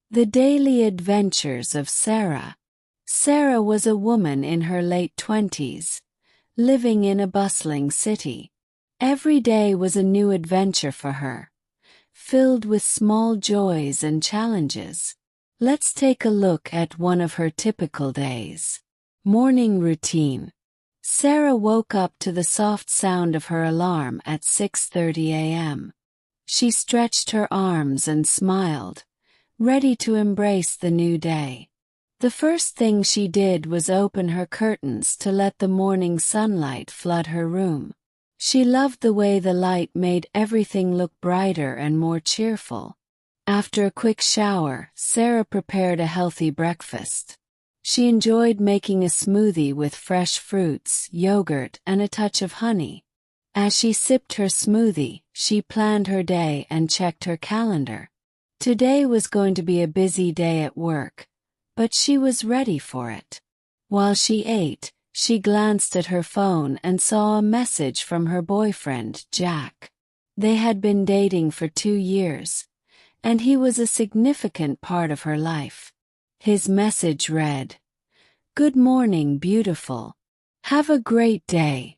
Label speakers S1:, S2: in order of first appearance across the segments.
S1: The Daily Adventures of Sarah. Sarah was a woman in her late 20s, living in a bustling city. Every day was a new adventure for her, filled with small joys and challenges. Let's take a look at one of her typical days. Morning routine. Sarah woke up to the soft sound of her alarm at 6:30 a.m. She stretched her arms and smiled, ready to embrace the new day. The first thing she did was open her curtains to let the morning sunlight flood her room. She loved the way the light made everything look brighter and more cheerful. After a quick shower, Sarah prepared a healthy breakfast. She enjoyed making a smoothie with fresh fruits, yogurt, and a touch of honey. As she sipped her smoothie, she planned her day and checked her calendar. Today was going to be a busy day at work, but she was ready for it. While she ate, she glanced at her phone and saw a message from her boyfriend, Jack. They had been dating for 2 years, and he was a significant part of her life. His message read, "Good morning, beautiful. Have a great day.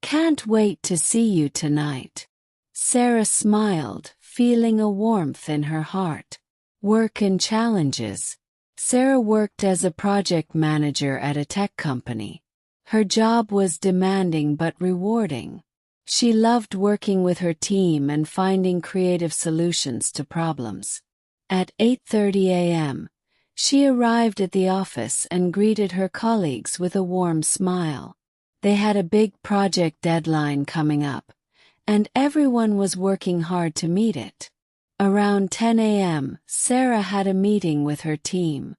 S1: Can't wait to see you tonight." Sarah smiled, feeling a warmth in her heart. Work and challenges. Sarah worked as a project manager at a tech company. Her job was demanding but rewarding. She loved working with her team and finding creative solutions to problems. At 8:30 a.m., she arrived at the office and greeted her colleagues with a warm smile. They had a big project deadline coming up, and everyone was working hard to meet it. Around 10 a.m., Sarah had a meeting with her team.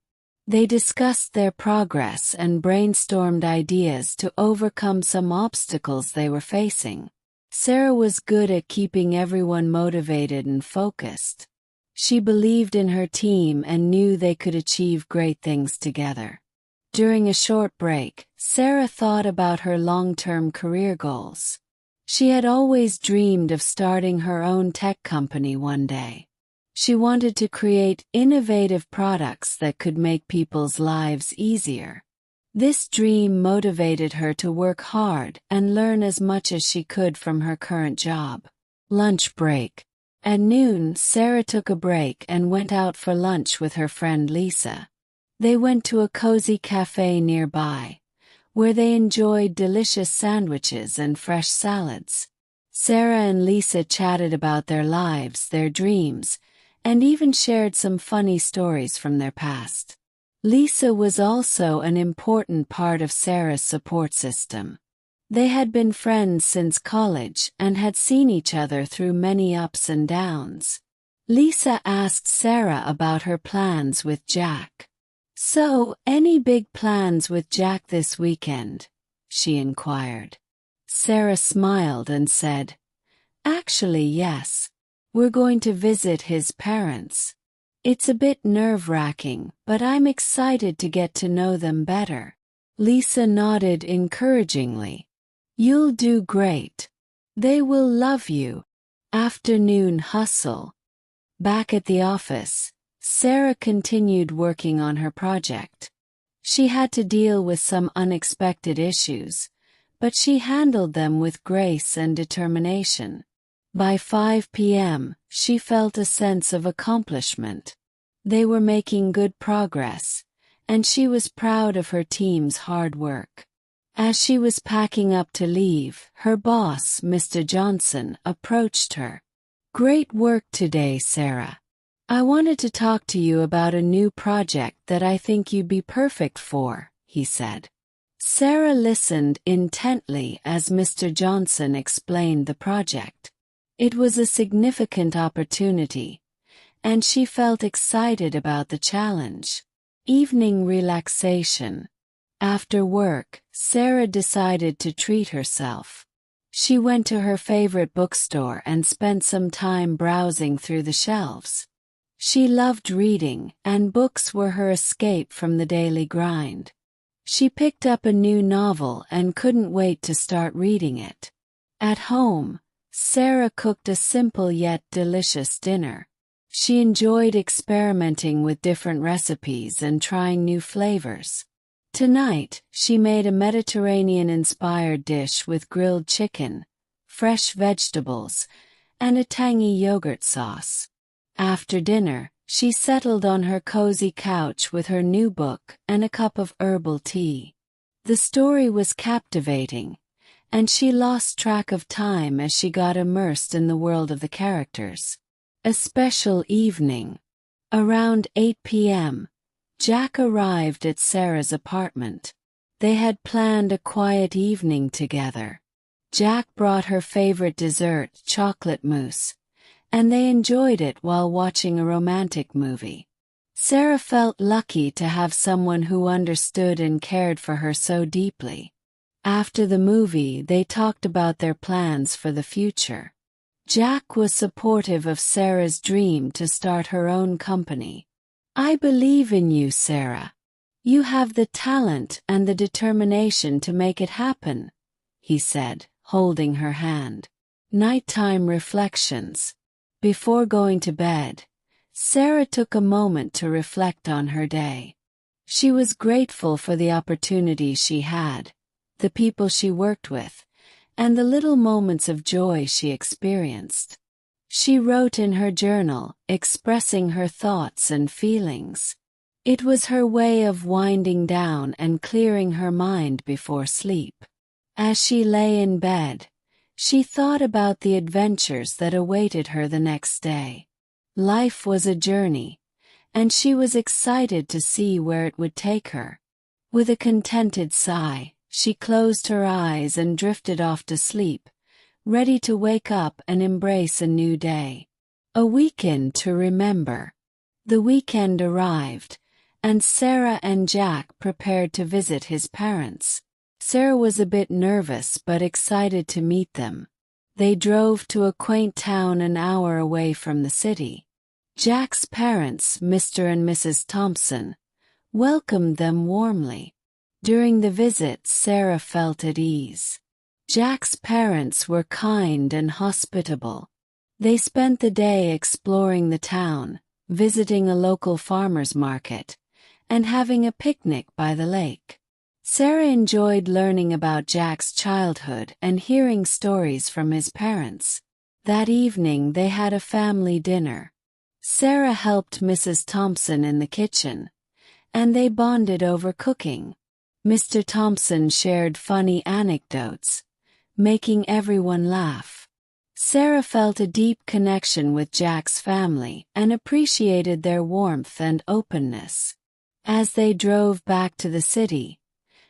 S1: They discussed their progress and brainstormed ideas to overcome some obstacles they were facing. Sarah was good at keeping everyone motivated and focused. She believed in her team and knew they could achieve great things together. During a short break, Sarah thought about her long-term career goals. She had always dreamed of starting her own tech company one day. She wanted to create innovative products that could make people's lives easier. This dream motivated her to work hard and learn as much as she could from her current job. Lunch break. At noon, Sarah took a break and went out for lunch with her friend Lisa. They went to a cozy cafe nearby, where they enjoyed delicious sandwiches and fresh salads. Sarah and Lisa chatted about their lives, their dreams, and even shared some funny stories from their past. Lisa was also an important part of Sarah's support system. They had been friends since college and had seen each other through many ups and downs. Lisa asked Sarah about her plans with Jack. "So, any big plans with Jack this weekend?" she inquired. Sarah smiled and said, "Actually, yes. We're going to visit his parents. It's a bit nerve-wracking, but I'm excited to get to know them better." Lisa nodded encouragingly. "You'll do great. They will love you." Afternoon hustle. Back at the office, Sarah continued working on her project. She had to deal with some unexpected issues, but she handled them with grace and determination. By 5 p.m., she felt a sense of accomplishment. They were making good progress, and she was proud of her team's hard work. As she was packing up to leave, her boss, Mr. Johnson, approached her. "Great work today, Sarah. I wanted to talk to you about a new project that I think you'd be perfect for," he said. Sarah listened intently as Mr. Johnson explained the project. It was a significant opportunity, and she felt excited about the challenge. Evening relaxation. After work, Sarah decided to treat herself. She went to her favorite bookstore and spent some time browsing through the shelves. She loved reading, and books were her escape from the daily grind. She picked up a new novel and couldn't wait to start reading it. At home, Sarah cooked a simple yet delicious dinner. She enjoyed experimenting with different recipes and trying new flavors. Tonight, she made a Mediterranean-inspired dish with grilled chicken, fresh vegetables, and a tangy yogurt sauce. After dinner, she settled on her cozy couch with her new book and a cup of herbal tea. The story was captivating, and she lost track of time as she got immersed in the world of the characters. A special evening. Around 8 p.m., Jack arrived at Sarah's apartment. They had planned a quiet evening together. Jack brought her favorite dessert, chocolate mousse, and they enjoyed it while watching a romantic movie. Sarah felt lucky to have someone who understood and cared for her so deeply. After the movie, they talked about their plans for the future. Jack was supportive of Sarah's dream to start her own company. "I believe in you, Sarah. You have the talent and the determination to make it happen," he said, holding her hand. Nighttime reflections. Before going to bed, Sarah took a moment to reflect on her day. She was grateful for the opportunities she had, the people she worked with, and the little moments of joy she experienced. She wrote in her journal, expressing her thoughts and feelings. It was her way of winding down and clearing her mind before sleep. As she lay in bed, she thought about the adventures that awaited her the next day. Life was a journey, and she was excited to see where it would take her. With a contented sigh, she closed her eyes and drifted off to sleep, ready to wake up and embrace a new day. A weekend to remember. The weekend arrived, and Sarah and Jack prepared to visit his parents. Sarah was a bit nervous but excited to meet them. They drove to a quaint town an hour away from the city. Jack's parents, Mr. and Mrs. Thompson, welcomed them warmly. During the visit, Sarah felt at ease. Jack's parents were kind and hospitable. They spent the day exploring the town, visiting a local farmer's market, and having a picnic by the lake. Sarah enjoyed learning about Jack's childhood and hearing stories from his parents. That evening they had a family dinner. Sarah helped Mrs. Thompson in the kitchen, and they bonded over cooking. Mr. Thompson shared funny anecdotes, making everyone laugh. Sarah felt a deep connection with Jack's family and appreciated their warmth and openness. As they drove back to the city,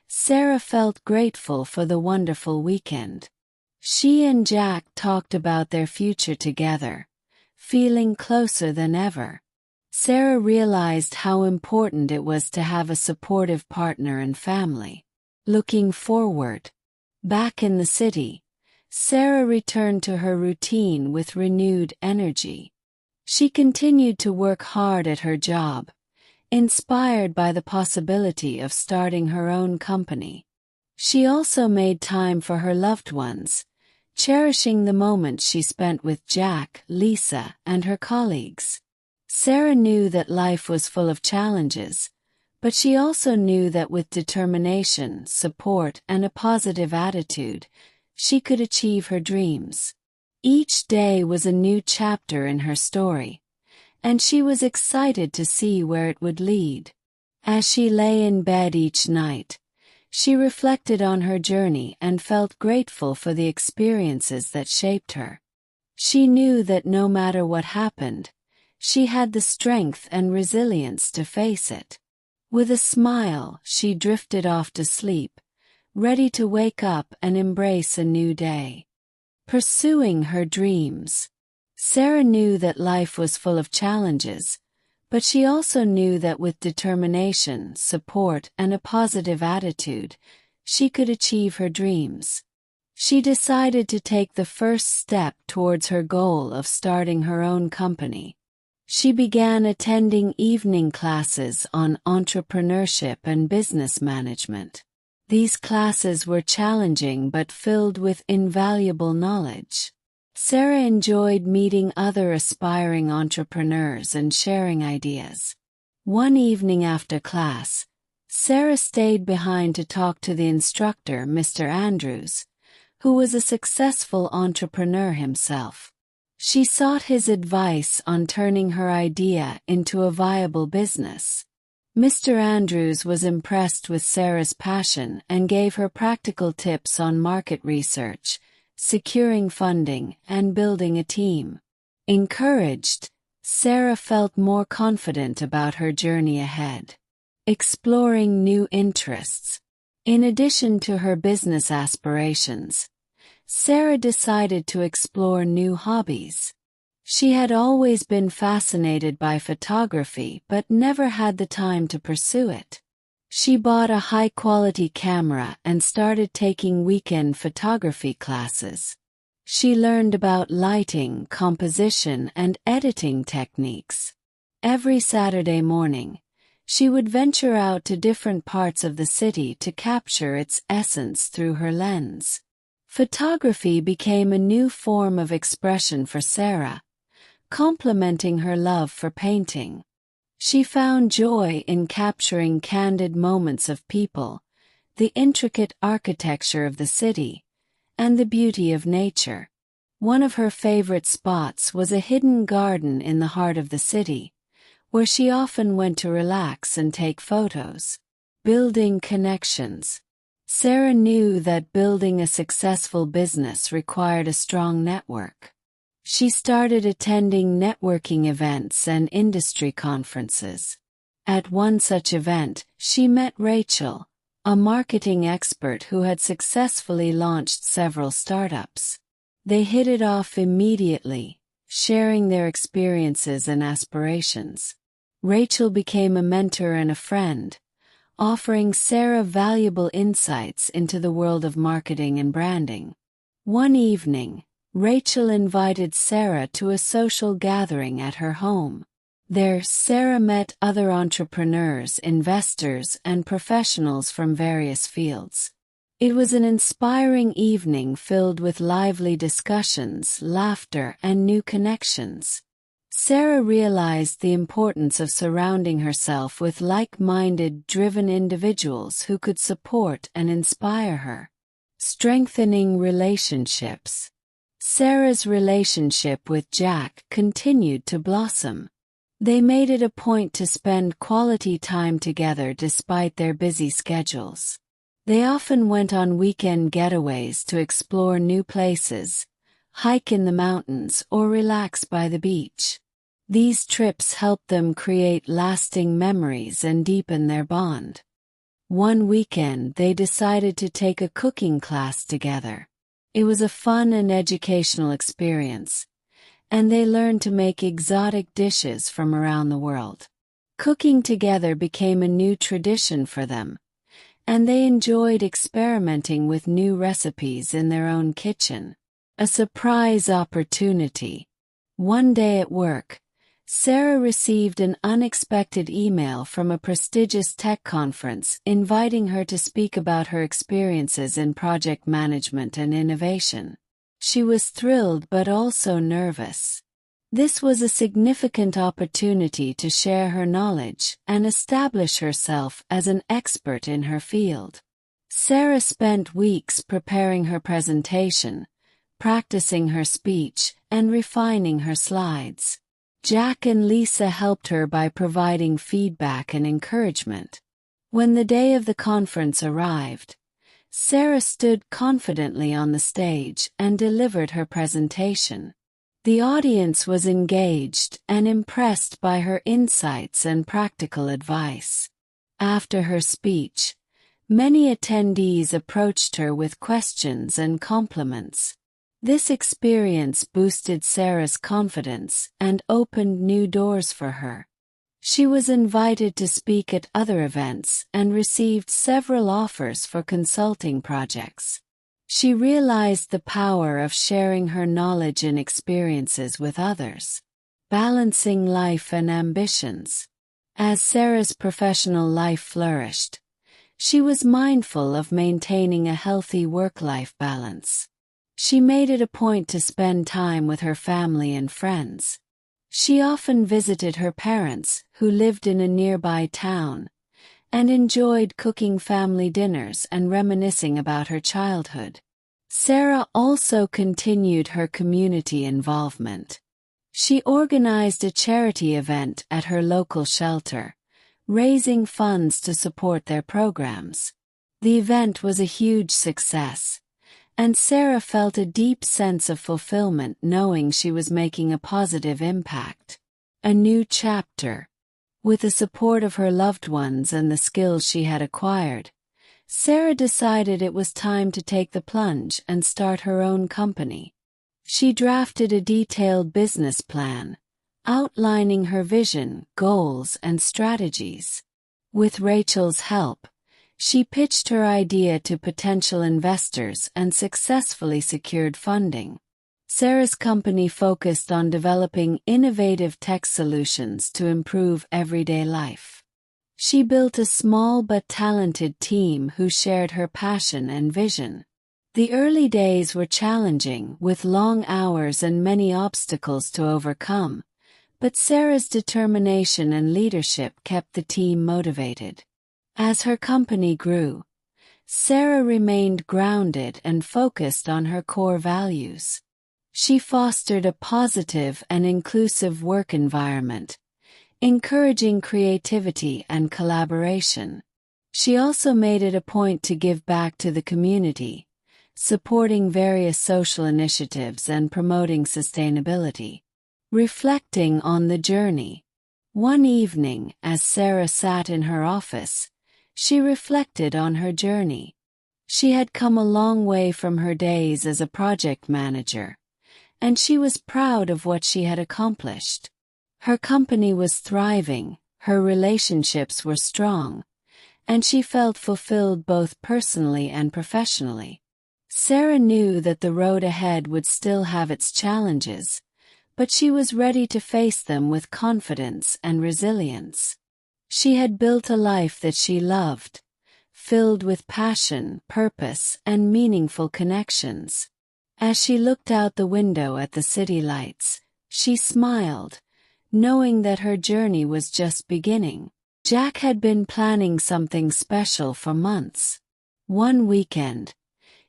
S1: Sarah felt grateful for the wonderful weekend. She and Jack talked about their future together, feeling closer than ever. Sarah realized how important it was to have a supportive partner and family. Looking forward. Back in the city, Sarah returned to her routine with renewed energy. She continued to work hard at her job, inspired by the possibility of starting her own company. She also made time for her loved ones, cherishing the moments she spent with Jack, Lisa, and her colleagues. Sarah knew that life was full of challenges, but she also knew that with determination, support, and a positive attitude, she could achieve her dreams. Each day was a new chapter in her story, and she was excited to see where it would lead. As she lay in bed each night, she reflected on her journey and felt grateful for the experiences that shaped her. She knew that no matter what happened, she had the strength and resilience to face it. With a smile, she drifted off to sleep, ready to wake up and embrace a new day. Pursuing her dreams. Sarah knew that life was full of challenges, but she also knew that with determination, support, and a positive attitude, she could achieve her dreams. She decided to take the first step towards her goal of starting her own company. She began attending evening classes on entrepreneurship and business management. These classes were challenging but filled with invaluable knowledge. Sarah enjoyed meeting other aspiring entrepreneurs and sharing ideas. One evening after class, Sarah stayed behind to talk to the instructor, Mr. Andrews, who was a successful entrepreneur himself. She sought his advice on turning her idea into a viable business. Mr. Andrews was impressed with Sarah's passion and gave her practical tips on market research, securing funding, and building a team. Encouraged, Sarah felt more confident about her journey ahead. Exploring new interests. In addition to her business aspirations, Sarah decided to explore new hobbies. She had always been fascinated by photography but never had the time to pursue it. She bought a high-quality camera and started taking weekend photography classes. She learned about lighting, composition, and editing techniques. Every Saturday morning, she would venture out to different parts of the city to capture its essence through her lens. Photography became a new form of expression for Sarah, complementing her love for painting. She found joy in capturing candid moments of people, the intricate architecture of the city, and the beauty of nature. One of her favorite spots was a hidden garden in the heart of the city, where she often went to relax and take photos. Building connections. Sarah knew that building a successful business required a strong network. She started attending networking events and industry conferences. At one such event, she met Rachel, a marketing expert who had successfully launched several startups. They hit it off immediately, sharing their experiences and aspirations. Rachel became a mentor and a friend, offering Sarah valuable insights into the world of marketing and branding. One evening, Rachel invited Sarah to a social gathering at her home. There, Sarah met other entrepreneurs, investors, and professionals from various fields. It was an inspiring evening filled with lively discussions, laughter, and new connections. Sarah realized the importance of surrounding herself with like-minded, driven individuals who could support and inspire her. Strengthening relationships. Sarah's relationship with Jack continued to blossom. They made it a point to spend quality time together despite their busy schedules. They often went on weekend getaways to explore new places, hike in the mountains, or relax by the beach. These trips helped them create lasting memories and deepen their bond. One weekend they decided to take a cooking class together. It was a fun and educational experience, and they learned to make exotic dishes from around the world. Cooking together became a new tradition for them, and they enjoyed experimenting with new recipes in their own kitchen. A surprise opportunity. One day at work, Sarah received an unexpected email from a prestigious tech conference inviting her to speak about her experiences in project management and innovation. She was thrilled but also nervous. This was a significant opportunity to share her knowledge and establish herself as an expert in her field. Sarah spent weeks preparing her presentation, practicing her speech, and refining her slides. Jack and Lisa helped her by providing feedback and encouragement. When the day of the conference arrived, Sarah stood confidently on the stage and delivered her presentation. The audience was engaged and impressed by her insights and practical advice. After her speech, many attendees approached her with questions and compliments. This experience boosted Sarah's confidence and opened new doors for her. She was invited to speak at other events and received several offers for consulting projects. She realized the power of sharing her knowledge and experiences with others. Balancing life and ambitions. As Sarah's professional life flourished, she was mindful of maintaining a healthy work-life balance. She made it a point to spend time with her family and friends. She often visited her parents, who lived in a nearby town, and enjoyed cooking family dinners and reminiscing about her childhood. Sarah also continued her community involvement. She organized a charity event at her local shelter, raising funds to support their programs. The event was a huge success, and Sarah felt a deep sense of fulfillment knowing she was making a positive impact. A new chapter. With the support of her loved ones and the skills she had acquired, Sarah decided it was time to take the plunge and start her own company. She drafted a detailed business plan, outlining her vision, goals, and strategies. With Rachel's help, she pitched her idea to potential investors and successfully secured funding. Sarah's company focused on developing innovative tech solutions to improve everyday life. She built a small but talented team who shared her passion and vision. The early days were challenging, with long hours and many obstacles to overcome, but Sarah's determination and leadership kept the team motivated. As her company grew, Sarah remained grounded and focused on her core values. She fostered a positive and inclusive work environment, encouraging creativity and collaboration. She also made it a point to give back to the community, supporting various social initiatives and promoting sustainability. Reflecting on the journey. One evening, as Sarah sat in her office, she reflected on her journey. She had come a long way from her days as a project manager, and she was proud of what she had accomplished. Her company was thriving, her relationships were strong, and she felt fulfilled both personally and professionally. Sarah knew that the road ahead would still have its challenges, but she was ready to face them with confidence and resilience. She had built a life that she loved, filled with passion, purpose, and meaningful connections. As she looked out the window at the city lights, she smiled, knowing that her journey was just beginning. Jack had been planning something special for months. One weekend,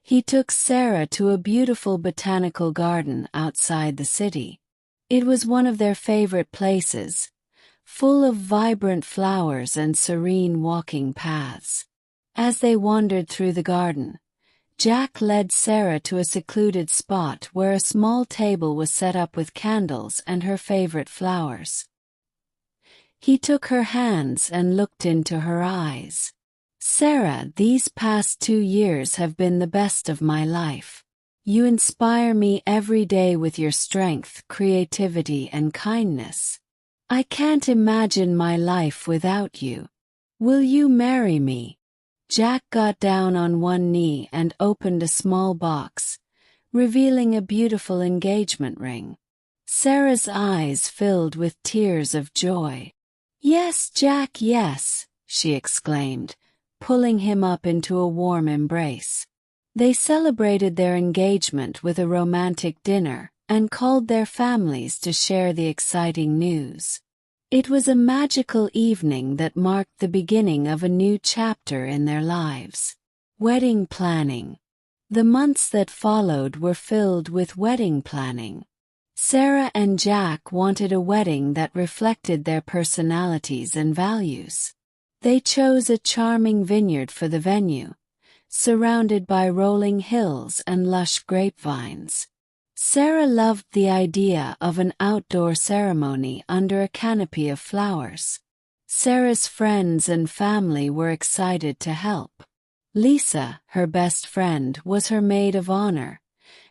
S1: he took Sarah to a beautiful botanical garden outside the city. It was one of their favorite places, full of vibrant flowers and serene walking paths. As they wandered through the garden, Jack led Sarah to a secluded spot where a small table was set up with candles and her favorite flowers. He took her hands and looked into her eyes. "Sarah, these past 2 years have been the best of my life. You inspire me every day with your strength, creativity, and kindness. I can't imagine my life without you. Will you marry me?" Jack got down on one knee and opened a small box, revealing a beautiful engagement ring. Sarah's eyes filled with tears of joy. "Yes, Jack, yes," she exclaimed, pulling him up into a warm embrace. They celebrated their engagement with a romantic dinner and called their families to share the exciting news. It was a magical evening that marked the beginning of a new chapter in their lives. Wedding planning. The months that followed were filled with wedding planning. Sarah and Jack wanted a wedding that reflected their personalities and values. They chose a charming vineyard for the venue, surrounded by rolling hills and lush grapevines. Sarah loved the idea of an outdoor ceremony under a canopy of flowers. Sarah's friends and family were excited to help. Lisa, her best friend, was her maid of honor,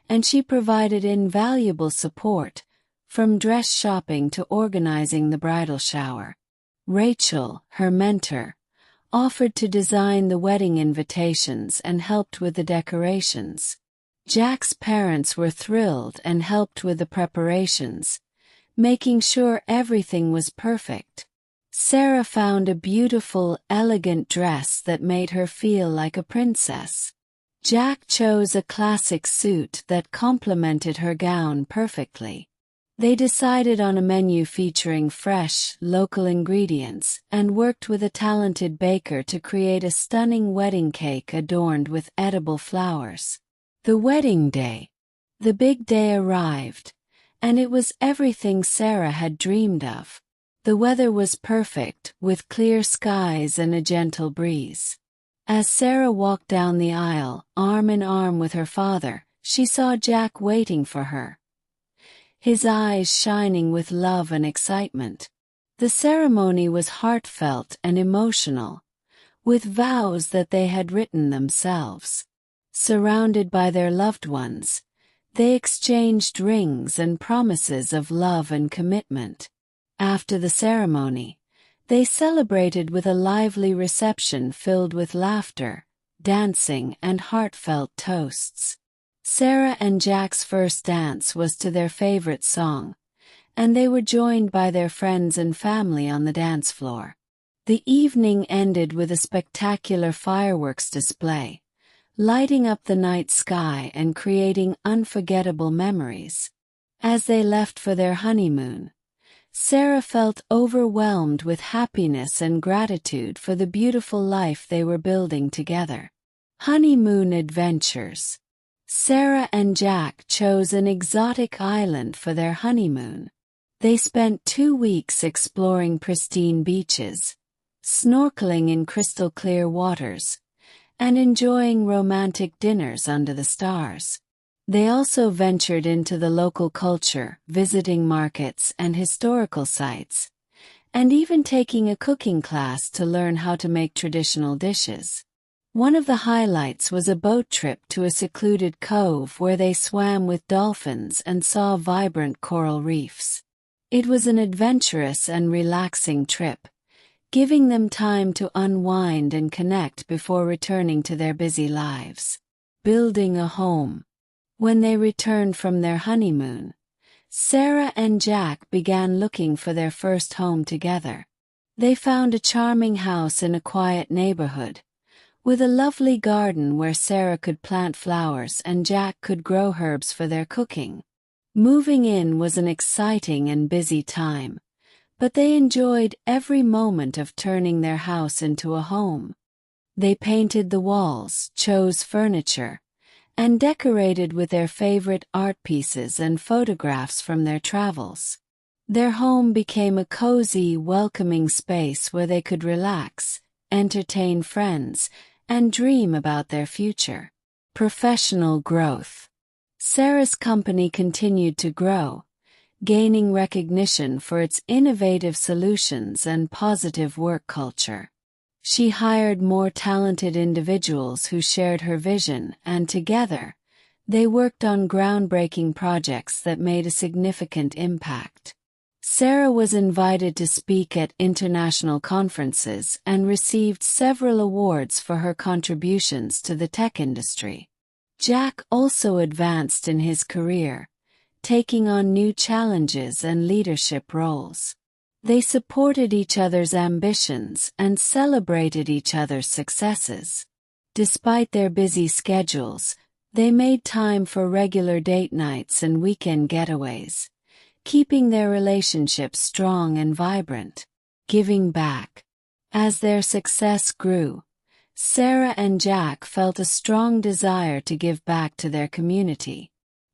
S1: and she provided invaluable support, from dress shopping to organizing the bridal shower. Rachel, her mentor, offered to design the wedding invitations and helped with the decorations. Jack's parents were thrilled and helped with the preparations, making sure everything was perfect. Sarah found a beautiful, elegant dress that made her feel like a princess. Jack chose a classic suit that complemented her gown perfectly. They decided on a menu featuring fresh, local ingredients and worked with a talented baker to create a stunning wedding cake adorned with edible flowers. The wedding day. The big day arrived, and it was everything Sarah had dreamed of. The weather was perfect, with clear skies and a gentle breeze. As Sarah walked down the aisle, arm in arm with her father, she saw Jack waiting for her, his eyes shining with love and excitement. The ceremony was heartfelt and emotional, with vows that they had written themselves. Surrounded by their loved ones, they exchanged rings and promises of love and commitment. After the ceremony, they celebrated with a lively reception filled with laughter, dancing, and heartfelt toasts. Sarah and Jack's first dance was to their favorite song, and they were joined by their friends and family on the dance floor. The evening ended with a spectacular fireworks display, lighting up the night sky and creating unforgettable memories. As they left for their honeymoon, Sarah felt overwhelmed with happiness and gratitude for the beautiful life they were building together. Honeymoon adventures. Sarah and Jack chose an exotic island for their honeymoon. They spent 2 weeks exploring pristine beaches, snorkeling in crystal-clear waters, and enjoying romantic dinners under the stars. They also ventured into the local culture, visiting markets and historical sites, and even taking a cooking class to learn how to make traditional dishes. One of the highlights was a boat trip to a secluded cove where they swam with dolphins and saw vibrant coral reefs. It was an adventurous and relaxing trip, giving them time to unwind and connect before returning to their busy lives. Building a home. When they returned from their honeymoon, Sarah and Jack began looking for their first home together. They found a charming house in a quiet neighborhood, with a lovely garden where Sarah could plant flowers and Jack could grow herbs for their cooking. Moving in was an exciting and busy time, but they enjoyed every moment of turning their house into a home. They painted the walls, chose furniture, and decorated with their favorite art pieces and photographs from their travels. Their home became a cozy, welcoming space where they could relax, entertain friends, and dream about their future. Professional growth. Sarah's company continued to grow, gaining recognition for its innovative solutions and positive work culture. She hired more talented individuals who shared her vision, and together, they worked on groundbreaking projects that made a significant impact. Sarah was invited to speak at international conferences and received several awards for her contributions to the tech industry. Jack also advanced in his career, taking on new challenges and leadership roles. They supported each other's ambitions and celebrated each other's successes. Despite their busy schedules, they made time for regular date nights and weekend getaways, keeping their relationship strong and vibrant. Giving back. As their success grew, Sarah and Jack felt a strong desire to give back to their community.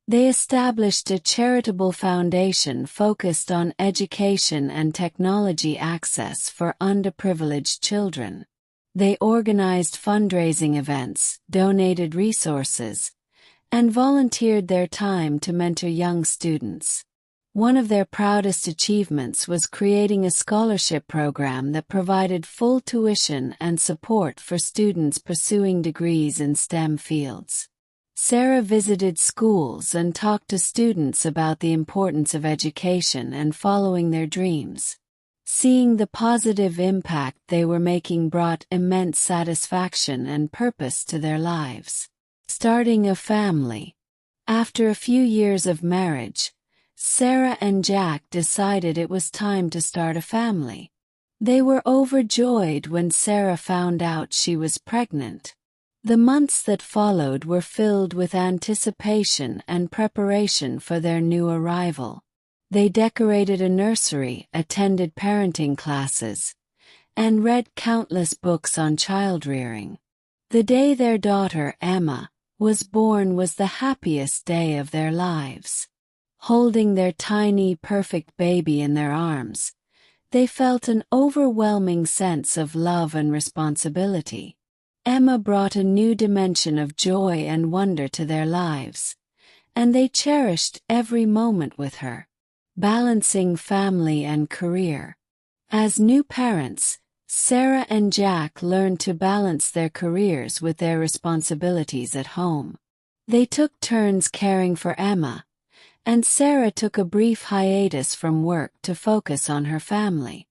S1: They established a charitable foundation focused on education and technology access for underprivileged children. They organized fundraising events, donated resources, and volunteered their time to mentor young students. One of their proudest achievements was creating a scholarship program that provided full tuition and support for students pursuing degrees in STEM fields. Sarah visited schools and talked to students about the importance of education and following their dreams. Seeing the positive impact they were making brought immense satisfaction and purpose to their lives. Starting a family. After a few years of marriage, Sarah and Jack decided it was time to start a family. They were overjoyed when Sarah found out she was pregnant. The months that followed were filled with anticipation and preparation for their new arrival. They decorated a nursery, attended parenting classes, and read countless books on child-rearing. The day their daughter, Emma, was born was the happiest day of their lives. Holding their tiny, perfect baby in their arms, they felt an overwhelming sense of love and responsibility. Emma brought a new dimension of joy and wonder to their lives, and they cherished every moment with her, balancing family and career. As new parents, Sarah and Jack learned to balance their careers with their responsibilities at home. They took turns caring for Emma, and Sarah took a brief hiatus from work to focus on her family.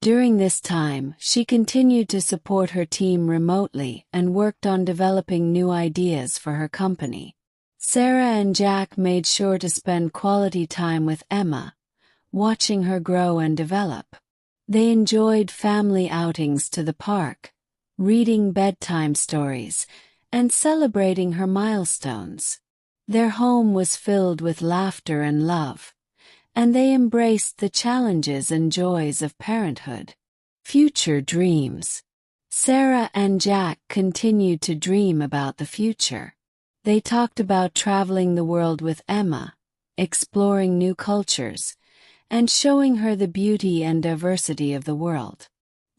S1: During this time, she continued to support her team remotely and worked on developing new ideas for her company. Sarah and Jack made sure to spend quality time with Emma, watching her grow and develop. They enjoyed family outings to the park, reading bedtime stories, and celebrating her milestones. Their home was filled with laughter and love, and they embraced the challenges and joys of parenthood. Future dreams. Sarah and Jack continued to dream about the future. They talked about traveling the world with Emma, exploring new cultures, and showing her the beauty and diversity of the world.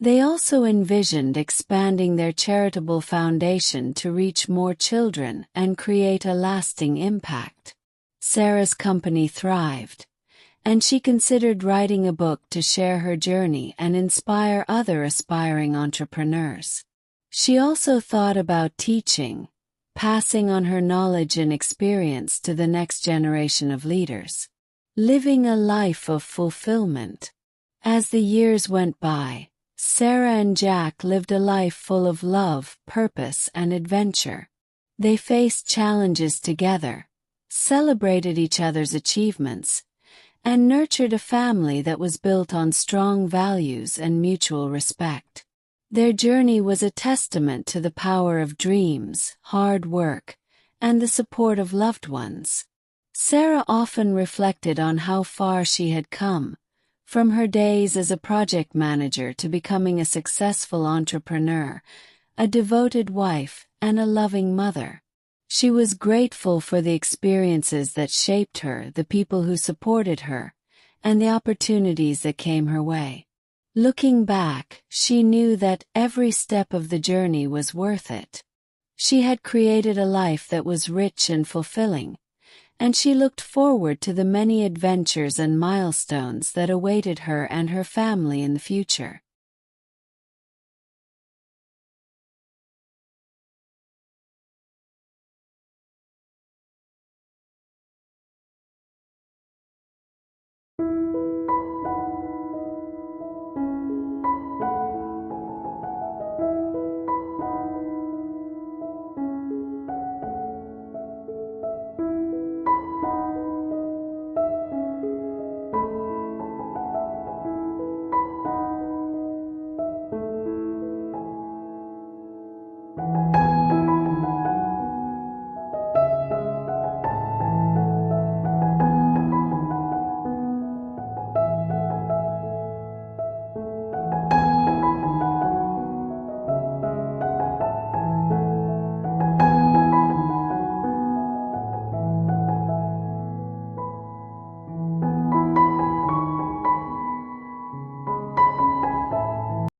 S1: They also envisioned expanding their charitable foundation to reach more children and create a lasting impact. Sarah's company thrived, and she considered writing a book to share her journey and inspire other aspiring entrepreneurs. She also thought about teaching, passing on her knowledge and experience to the next generation of leaders. Living a life of fulfillment. As the years went by, Sarah and Jack lived a life full of love, purpose, and adventure. They faced challenges together, celebrated each other's achievements, and nurtured a family that was built on strong values and mutual respect. Their journey was a testament to the power of dreams, hard work, and the support of loved ones. Sarah often reflected on how far she had come, from her days as a project manager to becoming a successful entrepreneur, a devoted wife, and a loving mother. She was grateful for the experiences that shaped her, the people who supported her, and the opportunities that came her way. Looking back, she knew that every step of the journey was worth it. She had created a life that was rich and fulfilling, and she looked forward to the many adventures and milestones that awaited her and her family in the future.